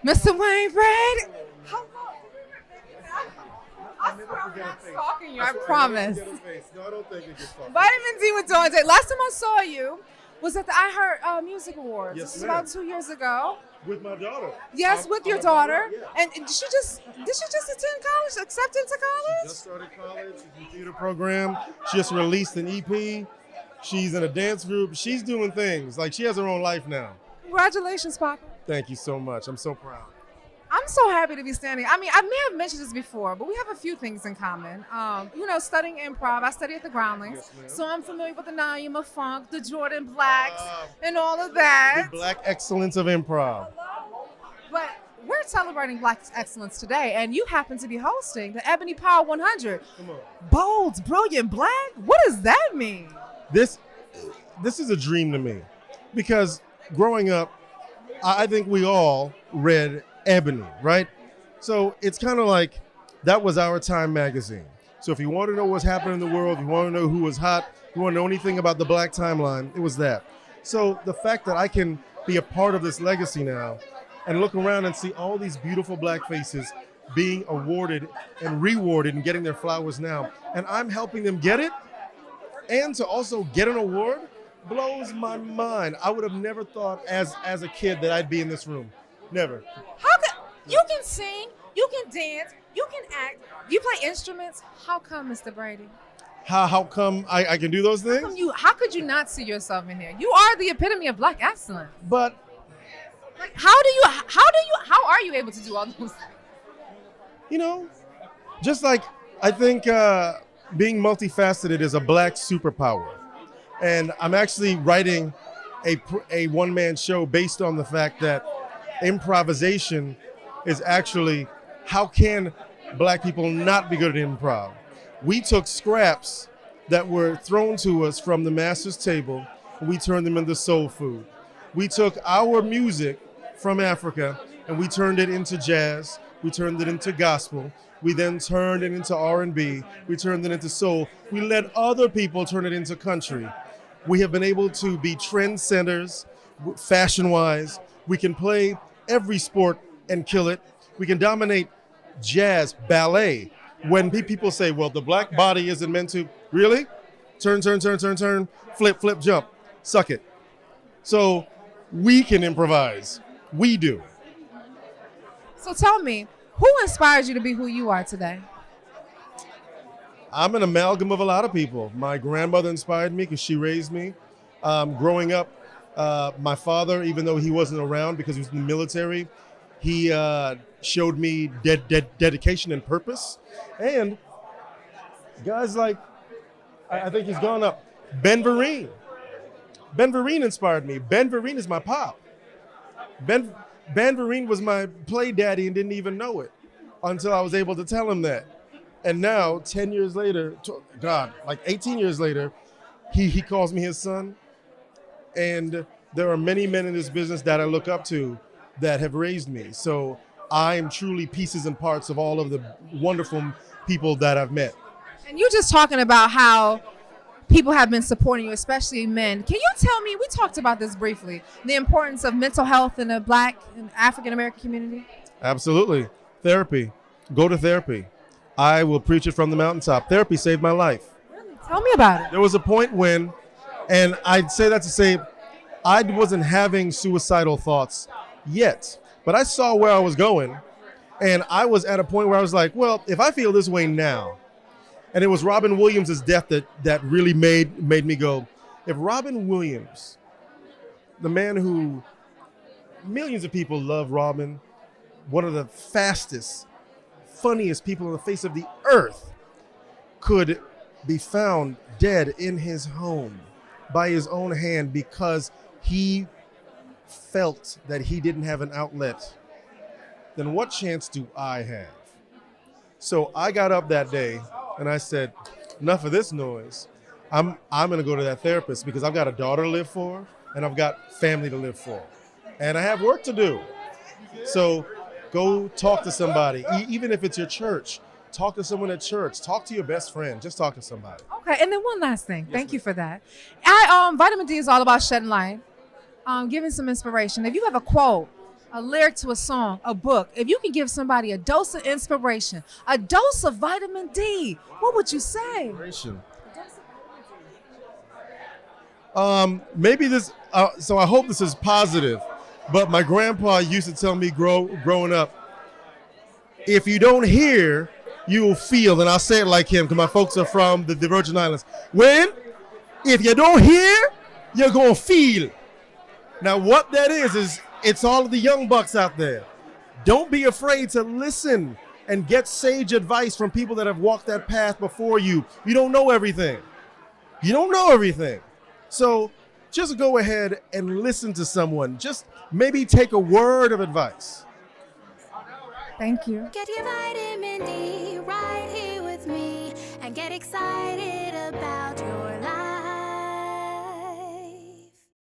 Mr. Wayne Brady. I swear I'm not stalking you, I promise. No, I don't think it gets stalking. Vitamin D with Dawn Dai. Last time I saw you was at the I Heart Music Awards. Yes, This was ma'am. about 2 years ago. With my daughter. Yes, with your I'm daughter. yeah. And did she just attend college, accepted to She college? just started college. She's in the theater program. She just released an EP. She's in a dance group. She's doing things. Like, she has her own life now. Congratulations, Papa. Thank you so much. I'm so proud. I'm so happy to be standing. I mean, I may have mentioned this before, but we have a few things in common. Studying improv. I study at the Groundlings, Yes, ma'am. so I'm familiar with the 𝘃𝘀 Funk, the Jordan Blacks, and all of that. The black excellence of improv. But we're celebrating Black excellence today, and you happen to be hosting the Ebony Power 100. Come on. Bold, brilliant, black? What does that mean? This is a dream to me, because growing up, I think we all read Ebony, right? So it's kind of like that was our Time magazine. So if you want to know what's happening in the world, if you want to know who was hot, you want to know anything about the Black timeline, it was that. So the fact that I can be a part of this legacy now and look around and see all these beautiful Black faces being awarded and rewarded and getting their flowers now, and I'm helping them get it, and to also get an award, blows my mind. I would have never thought as a kid that I'd be in this room. Never. How can you can sing, you can dance, you can act, you play instruments? How come, Mr. Brady? How come I can do those things? How could you not see yourself in here? You are the epitome of Black excellence. But Like, how are you able to do all those things? Just like I think being multifaceted is a Black superpower. And I'm actually writing a one-man show based on the fact that improvisation is actually, how can Black people not be good at improv? We took scraps that were thrown to us from the master's table, and we turned them into soul food. We took our music from Africa and we turned it into jazz, we turned it into gospel, we then turned it into R&B, we turned it into soul, we let other people turn it into country. We have been able to be trendsetters fashion-wise. We can play every sport and kill it. We can dominate jazz, ballet. When people say, well, the Black body isn't meant to, really? Turn, flip, jump, suck it. So we can improvise. We do. So tell me, who inspires you to be who you are today? I'm an amalgam of a lot of people. My grandmother inspired me because she raised me. Growing up, my father, even though he wasn't around because he was in the military, he showed me dedication and purpose. And guys like, I think he's gone up, Ben Vereen. Ben Vereen inspired me. Ben Vereen is my pop. Ben Vereen was my play daddy and didn't even know it until I was able to tell him that. And now, 10 years later, 18 years later, he calls me his son. And there are many men in this business that I look up to that have raised me. So I am truly pieces and parts of all of the wonderful people that I've met. And you're just talking about how people have been supporting you, especially men. Can you tell me, we talked about this briefly, the importance of mental health in the Black and African American community? Absolutely. Therapy. Go to therapy. I will preach it from the mountaintop. Therapy saved my life. Really? Tell me about it. There was a point when, and I'd say that to say, I wasn't having suicidal thoughts yet, but I saw where I was going, and I was at a point where I was like, well, if I feel this way now, and it was Robin Williams' death that really made me go, if Robin Williams, the man who millions of people love Robin, one of the fastest, funniest people on the face of the earth, could be found dead in his home by his own hand because he felt that he didn't have an outlet, then what chance do I have? So I got up that day and I said, enough of this noise. I'm gonna go to that therapist because I've got a daughter to live for and I've got family to live for. And I have work to do. So go talk to somebody, even if it's your church. Talk to someone at church. Talk to your best friend. Just talk to somebody. Okay, and then one last thing. Thank you ma'am. for that. Vitamin D is all about shedding light, giving some inspiration. If you have a quote A lyric to a song, a book. If you can give somebody a dose of inspiration, a dose of vitamin D, what would you say? Inspiration. Maybe this. So I hope this is positive. But my grandpa used to tell me growing up, if you don't hear, you will feel. And I'll say it like him because my folks are from the Virgin Islands. If you don't hear, you're going to feel. Now, what that is it's all of the young bucks out there. Don't be afraid to listen and get sage advice from people that have walked that path before you. You don't know everything. You don't know everything. So just go ahead and listen to someone. Just maybe take a word of advice. Thank you. Get your vitamin D right here with me and get excited.